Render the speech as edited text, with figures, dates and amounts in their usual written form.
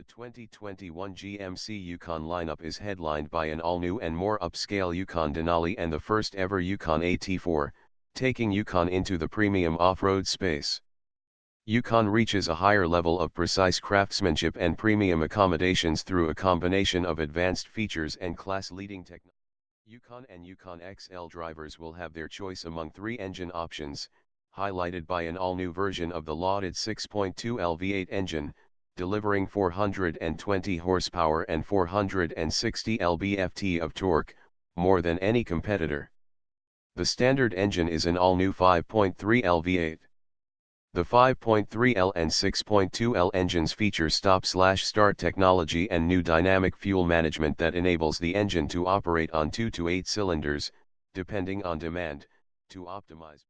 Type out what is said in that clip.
The 2021 GMC Yukon lineup is headlined by an all-new and more upscale Yukon Denali and the first ever Yukon AT4, taking Yukon into the premium off-road space. Yukon reaches a higher level of precise craftsmanship and premium accommodations through a combination of advanced features and class-leading technology. Yukon and Yukon XL drivers will have their choice among three engine options, highlighted by an all-new version of the lauded 6.2L V8 engine, delivering 420 horsepower and 460 lb-ft of torque, more than any competitor. The standard engine is an all-new 5.3L V8. The 5.3L and 6.2L engines feature stop-start technology and new dynamic fuel management that enables the engine to operate on 2 to 8 cylinders, depending on demand, to optimize